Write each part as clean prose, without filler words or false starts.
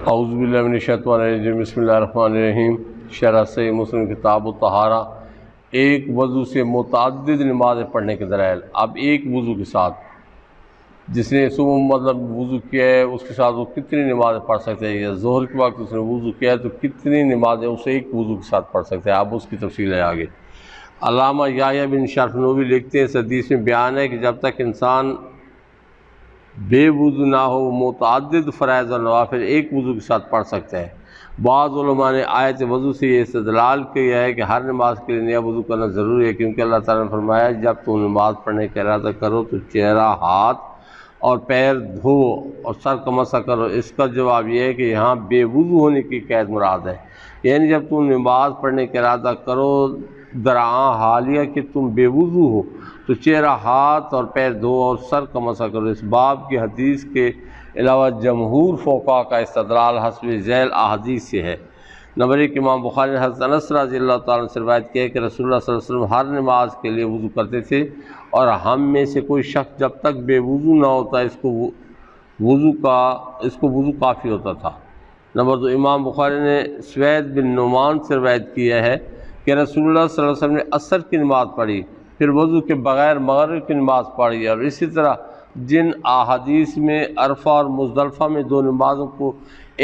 اعوذ باللہ من الشیطان الرجیم بسم اللہ الرحمن الرحیم۔ شرح صحیح مسلم کتاب الطہارہ، ایک وضو سے متعدد نمازیں پڑھنے کے دلائل۔ اب ایک وضو کے ساتھ جس نے صبح وضو کیا ہے اس کے ساتھ وہ کتنی نمازیں پڑھ سکتے ہیں، یا ظہر کے وقت اس نے وضو کیا ہے تو کتنی نمازیں اسے ایک وضو کے ساتھ پڑھ سکتے ہیں۔ اب اس کی تفصیل ہے آگے۔ علامہ یحییٰ بن شرف نووی لکھتے ہیں، اس حدیث میں بیان ہے کہ جب تک انسان بے وضو نہ ہو متعدد فرائض اور نوافل ایک وضو کے ساتھ پڑھ سکتے ہیں۔ بعض علماء نے آیت وضو سے یہ استدلال کیا ہے کہ ہر نماز کے لیے نیا وضو کرنا ضروری ہے، کیونکہ اللہ تعالیٰ نے فرمایا جب تم نماز پڑھنے کا ارادہ کرو تو چہرہ، ہاتھ اور پیر دھو اور سر کا مسح کرو۔ اس کا جواب یہ ہے کہ یہاں بے وضو ہونے کی قید مراد ہے، یعنی جب تم نماز پڑھنے کا ارادہ کرو درآں حالیہ کہ تم بے وضو ہو تو چہرہ، ہاتھ اور پیر دھو اور سر کا مسح کرو۔ اس باب کی حدیث کے علاوہ جمہور فقہاء کا استدلال حسب ذیل احادیث سے ہے۔ نمبر ایک، امام بخاری نے حضرت انس رضی اللہ تعالیٰ عنہ سے روایت کیا ہے کہ رسول اللہ صلی اللہ علیہ وسلم ہر نماز کے لیے وضو کرتے تھے، اور ہم میں سے کوئی شخص جب تک بے وضو نہ ہوتا اس کو وضو کافی ہوتا تھا۔ نمبر دو، امام بخاری نے سوید بن نعمان سے روایت کیا ہے کہ رسول اللہ صلی اللہ علیہ وسلم نے عصر کی نماز پڑھی، پھر وضو کے بغیر مغرب کی نماز پڑھی، اور اسی طرح جن احادیث میں عرفہ اور مزدلفہ میں دو نمازوں کو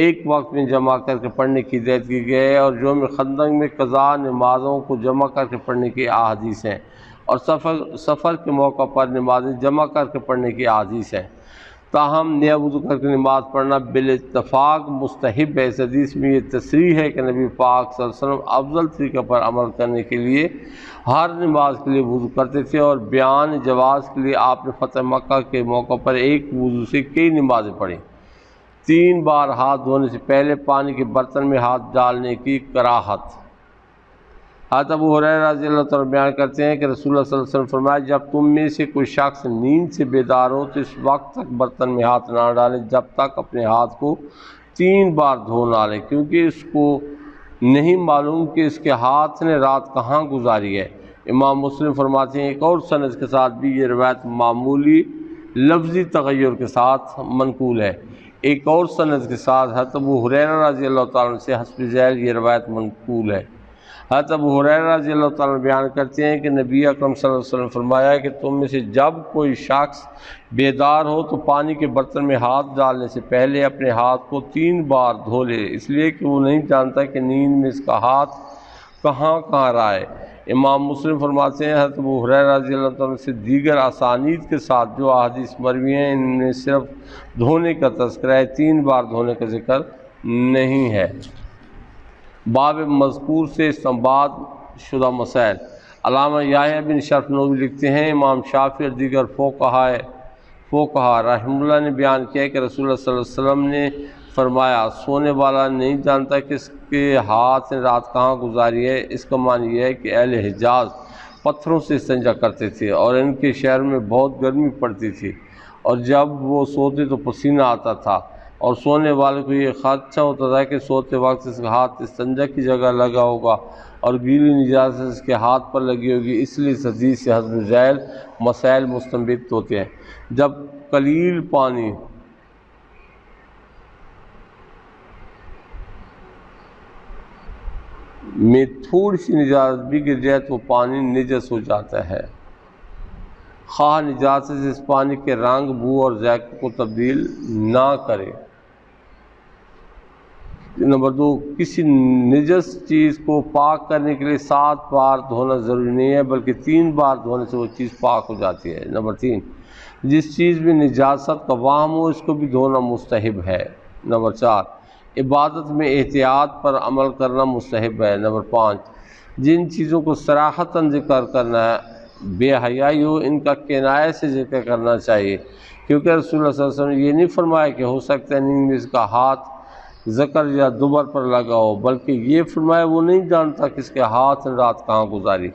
ایک وقت میں جمع کر کے پڑھنے کی ہدایت کی گئی ہے، اور یوم خندق میں قضاء نمازوں کو جمع کر کے پڑھنے کی احادیث ہیں، اور سفر کے موقع پر نمازیں جمع کر کے پڑھنے کی احادیث ہیں۔ تاہم نیا وضو کر کے نماز پڑھنا بالاتفاق مستحب ہے۔ اس حدیث میں یہ تصریح ہے کہ نبی پاک صلی اللہ علیہ وسلم افضل طریقہ پر عمل کرنے کے لیے ہر نماز کے لیے وضو کرتے تھے، اور بیان جواز کے لیے آپ نے فتح مکہ کے موقع پر ایک وضو سے کئی نمازیں پڑھیں۔ 3 بار ہاتھ دھونے سے پہلے پانی کے برتن میں ہاتھ ڈالنے کی کراہت۔ حضرت ابو ہریرہ رضی اللہ تعالیٰ بیان کرتے ہیں کہ رسول اللہ صلی اللہ علیہ وسلم فرمایا جب تم میں سے کوئی شخص نیند سے بیدار ہو تو اس وقت تک برتن میں ہاتھ نہ ڈالے جب تک اپنے ہاتھ کو 3 بار دھو نہ لے، کیونکہ اس کو نہیں معلوم کہ اس کے ہاتھ نے رات کہاں گزاری ہے۔ امام مسلم فرماتے ہیں ایک اور سند کے ساتھ بھی یہ روایت معمولی لفظی تغیر کے ساتھ منقول ہے۔ ایک اور سند کے ساتھ حضرت ابو ہریرہ رضی اللہ تعالیٰ عنہ سے حسب ذیل یہ روایت منقول ہے۔ حضرت ابو ہریرہ رضی اللہ تعالیٰ عنہ بیان کرتے ہیں کہ نبی اکرم صلی اللہ علیہ وسلم فرمایا کہ تم میں سے جب کوئی شخص بیدار ہو تو پانی کے برتن میں ہاتھ ڈالنے سے پہلے اپنے ہاتھ کو 3 بار دھو لے، اس لیے کہ وہ نہیں جانتا کہ نیند میں اس کا ہاتھ کہاں رہا ہے۔ امام مسلم فرماتے ہیں حضرت ابو ہریرہ رضی اللہ تعالیٰ عنہ سے دیگر اسانید کے ساتھ جو احادیث مروی ہیں ان میں صرف دھونے کا تذکرہ ہے، 3 بار دھونے کا ذکر نہیں ہے۔ باب مذکور سے استنباط شدہ مسائل۔ علامہ یحییٰ بن شرف نووی لکھتے ہیں امام شافعی اور دیگر فقہاء رحمہ اللہ نے بیان کیا کہ رسول اللہ صلی اللہ علیہ وسلم نے فرمایا سونے والا نہیں جانتا کہ اس کے ہاتھ نے رات کہاں گزاری ہے۔ اس کا معنی یہ ہے کہ اہل حجاز پتھروں سے استنجا کرتے تھے، اور ان کے شہر میں بہت گرمی پڑتی تھی، اور جب وہ سوتے تو پسینہ آتا تھا، اور سونے والے کو یہ خدشہ ہوتا تھا کہ سوتے وقت اس کا ہاتھ استنجا کی جگہ لگا ہوگا اور گیلی نجاست اس کے ہاتھ پر لگی ہوگی، اس لیے اس حدیث سے حسب ذیل مسائل مستنبط ہوتے ہیں۔ جب قلیل پانی میں تھوڑی سی نجاست بھی گر جائے تو پانی نجس ہو جاتا ہے، خواہ نجاست سے اس پانی کے رنگ، بو اور ذائقے کو تبدیل نہ کرے۔ نمبر 2، کسی نجس چیز کو پاک کرنے کے لیے 7 بار دھونا ضروری نہیں ہے، بلکہ 3 بار دھونے سے وہ چیز پاک ہو جاتی ہے۔ نمبر 3، جس چیز میں نجاست کا وہم ہو اس کو بھی دھونا مستحب ہے۔ نمبر 4، عبادت میں احتیاط پر عمل کرنا مستحب ہے۔ نمبر 5، جن چیزوں کو صراحتاً ذکر کرنا ہے بے حیائی ہو ان کا کنایہ سے ذکر کرنا چاہیے، کیونکہ رسول اللہ صلی اللہ علیہ وسلم نے یہ نہیں فرمایا کہ ہو سکتا ہے نیند میں اس کا ہاتھ ذکر یا دبر پر لگا ہو، بلکہ یہ فرمایا وہ نہیں جانتا کہ اس کے ہاتھ نے رات کہاں گزاری۔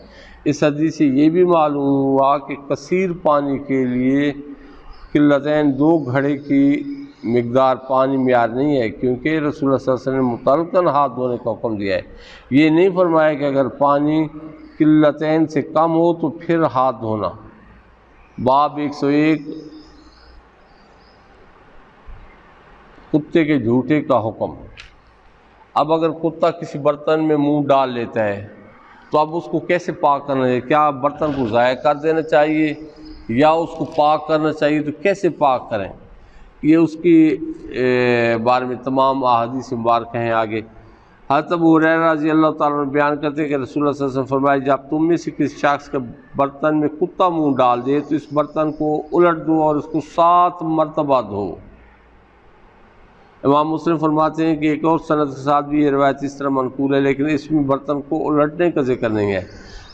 اس حدیث سے یہ بھی معلوم ہوا کہ کثیر پانی کے لیے قلتین 2 گھڑے کی مقدار پانی معیار نہیں ہے، کیونکہ رسول اللہ صلی اللہ علیہ وسلم نے مطلقاً ہاتھ دھونے کا حکم دیا ہے۔ یہ نہیں فرمایا کہ اگر پانی قلتین سے کم ہو تو پھر ہاتھ دھونا۔ باب 101 کتے کے جھوٹے کا حکم۔ اب اگر کتا کسی برتن میں منہ ڈال لیتا ہے تو اب اس کو کیسے پاک کرنا ہے؟ کیا برتن کو ضائع کر دینا چاہیے یا اس کو پاک کرنا چاہیے؟ تو کیسے پاک کریں، یہ اس کی بارے میں تمام احادیث مبارکہ ہیں آگے۔ حضرت ابو ہریرہ رضی اللہ تعالیٰ عنہ بیان کرتے ہیں کہ رسول اللہ صلی اللہ علیہ وسلم فرمایا جب تم میں سے کسی شخص کے برتن میں کتا منہ ڈال دے تو اس برتن کو الٹ دو اور اس کو 7 مرتبہ دھو۔ امام مسلم فرماتے ہیں کہ ایک اور سند کے ساتھ بھی یہ روایت اس طرح منقول ہے، لیکن اس میں برتن کو الٹنے کا ذکر نہیں ہے۔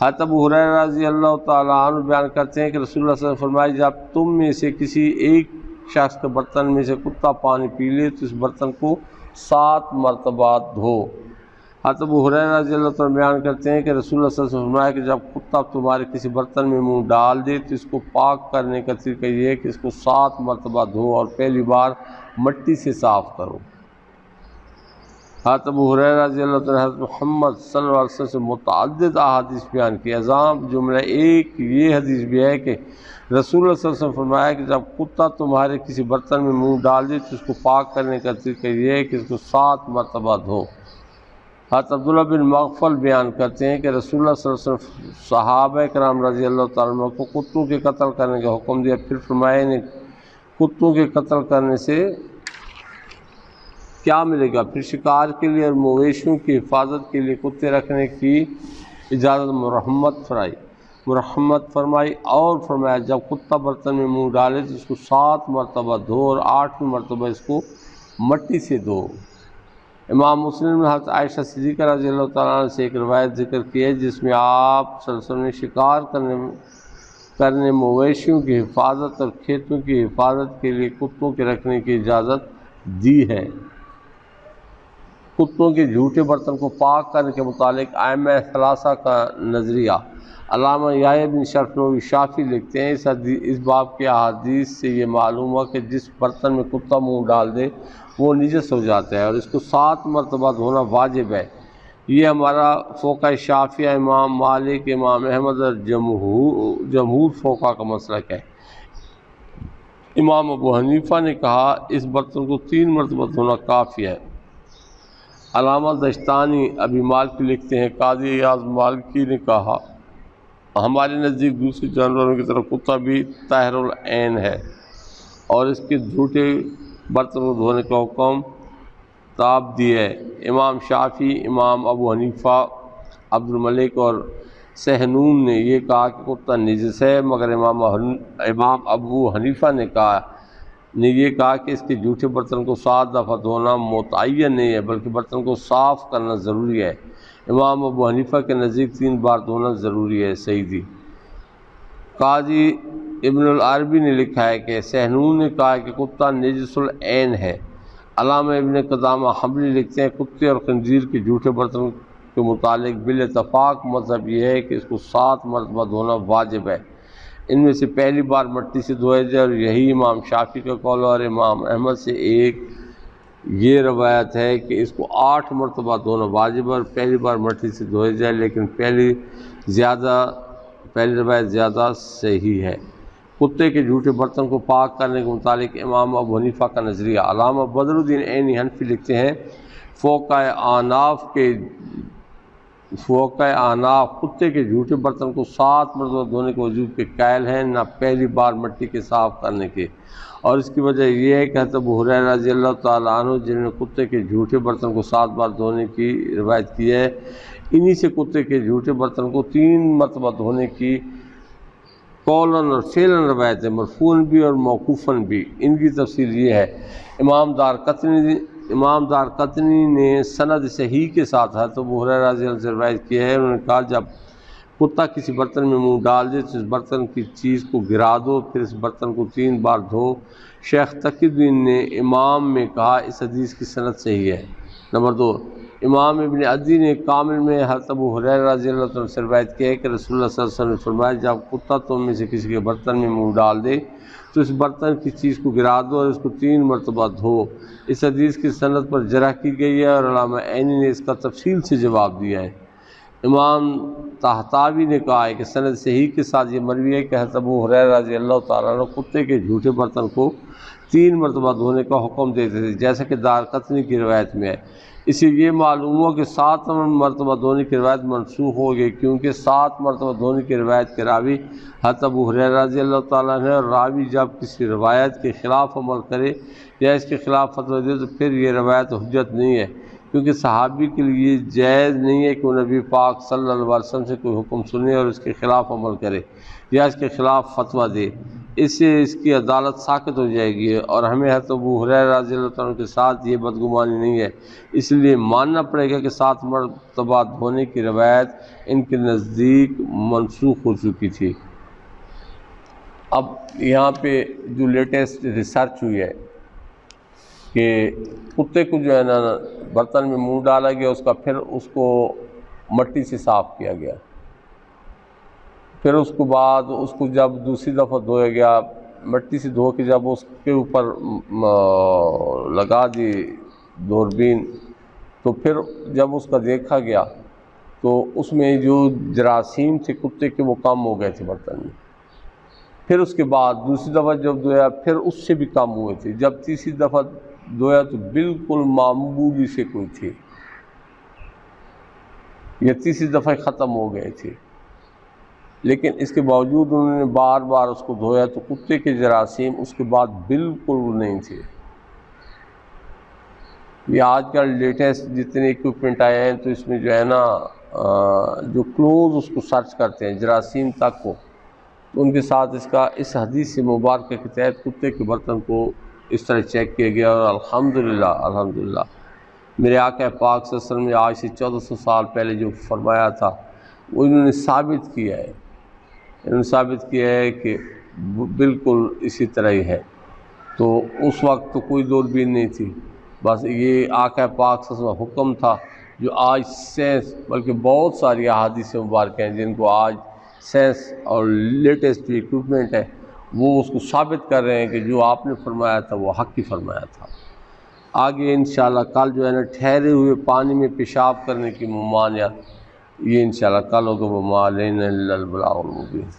حضرت ابو ہریرہ رضی اللہ تعالیٰ عنہ بیان کرتے ہیں کہ رسول اللہ صلی اللہ علیہ وسلم فرمایا جب تم میں سے کسی ایک شخص کے برتن میں سے کتا پانی پی لے تو اس برتن کو 7 مرتبہ دھو۔ حضرت ابو ہریرہ رضی اللہ تعالیٰ بیان کرتے ہیں کہ رسول اللہ صلی اللہ علیہ وسلم فرمایا کہ جب کتا تمہارے کسی برتن میں منہ ڈال دے تو اس کو پاک کرنے کا طریقہ یہ ہے کہ اس کو 7 مرتبہ دھو اور پہلی بار مٹی سے صاف کرو۔ حضرت ابو ہریرہ رضی اللہ تعالیٰ حضرت محمد صلی اللہ علیہ وسلم سے متعدد احادیث بیان کی، اعظم جملہ ایک یہ حدیث بھی ہے کہ رسول اللہ صلی اللہ علیہ وسلم فرمایا کہ جب کتا تمہارے کسی برتن میں منہ ڈال دے تو اس کو پاک کرنے کا طریقہ یہ ہے کہ اس کو 7 مرتبہ دھو۔ حضرت عبداللہ بن مغفل بیان کرتے ہیں کہ رسول اللہ صلی اللہ علیہ وسلم صحابہ کرام رضی اللہ تعالیٰ عنہ کو کتوں کے قتل کرنے کا حکم دیا، پھر فرمایا انہیں کتوں کے قتل کرنے سے کیا ملے گا؟ پھر شکار کے لیے اور مویشیوں کی حفاظت کے لیے کتے رکھنے کی اجازت مرحمت فرمائی اور فرمایا جب کتا برتن میں منہ ڈالے تو اس کو 7 مرتبہ دھو اور 8ویں مرتبہ اس کو مٹی سے دھو۔ امام مسلم نے حضرت عائشہ صدیقہ رضی اللہ تعالیٰ عنہ سے ایک روایت ذکر کی ہے جس میں آپ صلی اللہ علیہ وسلم نے شکار کرنے مویشیوں کی حفاظت اور کھیتوں کی حفاظت کے لیے کتوں کے رکھنے کی اجازت دی ہے۔ کتوں کے جھوٹے برتن کو پاک کرنے کے متعلق ائمہ ثلاثہ کا نظریہ۔ علامہ یحییٰ بن شرف نووی شافعی لکھتے ہیں اس باب کے احادیث سے یہ معلوم ہوا کہ جس برتن میں کتا منہ ڈال دے وہ نجس ہو جاتا ہے اور اس کو 7 مرتبہ دھونا واجب ہے۔ یہ ہمارا فقہ شافعیہ امام مالک امام احمد اور جمہور فقہ کا مسلک ہے۔ امام ابو حنیفہ نے کہا اس برتن کو 3 مرتبہ دھونا کافی ہے۔ علامہ دشتانی ابی مالکی لکھتے ہیں قاضی ایاز مالکی نے کہا ہمارے نزدیک دوسرے جانوروں کی طرح کتا بھی طاہر العین ہے اور اس کے جھوٹے برتن کو دھونے کا حکم تاب دیا ہے۔ امام شافعی امام ابو حنیفہ عبد الملک اور سہنون نے یہ کہا کہ کتا نجس ہے، مگر امام ابو حنیفہ نے یہ کہا کہ اس کے جھوٹے برتن کو 7 دفعہ دھونا متعین نہیں ہے بلکہ برتن کو صاف کرنا ضروری ہے۔ امام ابو حنیفہ کے نزدیک 3 بار دھونا ضروری ہے۔ سیدی قاضی ابن العربی نے لکھا ہے کہ سہنون نے کہا کہ کتا نجس العین ہے۔ علامہ ابن قدامہ حنبلی لکھتے ہیں کتے اور خنزیر کے جھوٹے برتن کے متعلق بالاتفاق مذہب یہ ہے کہ اس کو 7 مرتبہ دھونا واجب ہے۔ ان میں سے پہلی بار مٹی سے دھویا جائے اور یہی امام شافعی کا قول اور امام احمد سے ایک یہ روایت ہے کہ اس کو 8 مرتبہ دھونا واجب ہے اور پہلی بار مٹی سے دھویا جائے، لیکن پہلی روایت زیادہ صحیح ہے۔ کتے کے جھوٹے برتن کو پاک کرنے کے متعلق امام ابو حنیفہ کا نظریہ۔ علامہ بدر الدین عینی حنفی لکھتے ہیں فقہ احناف کتے کے جھوٹے برتن کو 7 مرتبہ دھونے کے وجوب کے قائل ہیں، نہ پہلی بار مٹی کے صاف کرنے کے، اور اس کی وجہ یہ ہے کہ حضرت ابو ہریرہ رضی اللہ تعالیٰ عنہ جنہوں نے کتے کے جھوٹے برتن کو 7 بار دھونے کی روایت کی ہے، انہی سے کتے کے جھوٹے برتن کو 3 مرتبہ دھونے کی قولاً اور فعلاً روایت ہے، مرفوعاً بھی اور موقوفاً بھی۔ ان کی تفصیل یہ ہے امام دارقطنی نے سند صحیح کے ساتھ حضرت ابو ہریرہ رضی اللہ عنہ سے روایت کی ہے، انہوں نے کہا جب کتا کسی برتن میں منہ ڈال دے تو اس برتن کی چیز کو گرا دو، پھر اس برتن کو 3 بار دھو۔ شیخ تقی الدین نے امام میں کہا اس حدیث کی سند صحیح ہے۔ نمبر 2، امام ابن عدی نے کامل میں حضرت ابو ہریرہ رضی اللہ عنہ سے روایت کی ہے کہ رسول اللہ صلی اللہ علیہ وسلم نے فرمایا جب کتا تم میں سے کسی کے برتن میں منہ ڈال دے تو اس برتن کی چیز کو گرا دو اور اس کو 3 مرتبہ دھو۔ اس حدیث کی سند پر جرح کی گئی ہے اور علامہ عینی نے اس کا تفصیل سے جواب دیا ہے۔ امام طحطاوی نے کہا ہے کہ سند صحیح کے ساتھ یہ مروی ہے کہ حضرت ابو ہریرہ رضی اللہ تعالیٰ عنہ کتے کے جھوٹے برتن کو 3 مرتبہ دھونے کا حکم دیتے تھے، جیسا کہ دارقطنی کی روایت میں ہے۔ اسی یہ معلوم ہوا کہ 7 مرتبہ دھونے کی روایت منسوخ ہو گئی، کیونکہ 7 مرتبہ دھونے کی روایت کے راوی حضرت ابو ہریرہ رضی اللہ تعالیٰ عنہ، اور راوی جب کسی روایت کے خلاف عمل کرے یا اس کے خلاف فتویٰ دے تو پھر یہ روایت حجت نہیں ہے، کیونکہ صحابی کے لیے جائز نہیں ہے کہ وہ نبی پاک صلی اللہ علیہ وسلم سے کوئی حکم سنے اور اس کے خلاف عمل کرے یا اس کے خلاف فتویٰ دے، اس سے اس کی عدالت ساقط ہو جائے گی، اور ہمیں حضرت ابو ہریرہ رضی اللہ عنہ کے ساتھ یہ بدگمانی نہیں ہے، اس لیے ماننا پڑے گا کہ 7 مرتبہ دھونے کی روایت ان کے نزدیک منسوخ ہو چکی تھی۔ اب یہاں پہ جو لیٹسٹ ریسرچ ہوئی ہے کہ کتے کو جو ہے نا برتن میں منہ ڈالا گیا، اس کا پھر اس کو مٹی سے صاف کیا گیا، پھر اس کے بعد اس کو جب دوسری دفعہ دھویا گیا، مٹی سے دھو کے جب اس کے اوپر لگا دی دوربین، تو پھر جب اس کا دیکھا گیا تو اس میں جو جراثیم تھے کتے کے وہ کم ہو گئے تھے برتن میں، پھر اس کے بعد دوسری دفعہ جب دھویا پھر اس سے بھی کم ہوئے تھے، جب تیسری دفعہ دھویا تو بالکل معمولی سے کوئی تھی، یہ تیسری دفعہ ختم ہو گئے تھے، لیکن اس کے باوجود انہوں نے بار بار اس کو دھویا تو کتے کے جراثیم اس کے بعد بالکل نہیں تھے۔ یہ آج کل لیٹسٹ جتنے اکوپمنٹ آئے ہیں تو اس میں جو ہے نا جو کلوز اس کو سرچ کرتے ہیں جراثیم تک کو، تو ان کے ساتھ اس حدیث سے مبارکہ کے تحت کتے کے برتن کو اس طرح چیک کیا گیا، اور الحمدللہ میرے آقا پاک صلی اللہ علیہ وسلم نے آج سے 1400 سال پہلے جو فرمایا تھا وہ انہوں نے ثابت کیا ہے، کہ بالکل اسی طرح ہی ہے۔ تو اس وقت تو کوئی دوربین نہیں تھی، بس یہ آقا پاک صلی اللہ علیہ وسلم حکم تھا، جو آج سائنس بلکہ بہت ساری احادیث مبارکہ ہیں جن کو آج سائنس اور لیٹسٹ جو اکوپمنٹ ہے وہ اس کو ثابت کر رہے ہیں کہ جو آپ نے فرمایا تھا وہ حق ہی فرمایا تھا۔ آگے انشاءاللہ کل جو ہے نا ٹھہرے ہوئے پانی میں پیشاب کرنے کی ممانعت، یہ انشاءاللہ کل ہوگا، وما علینا الا البلاغ المبین۔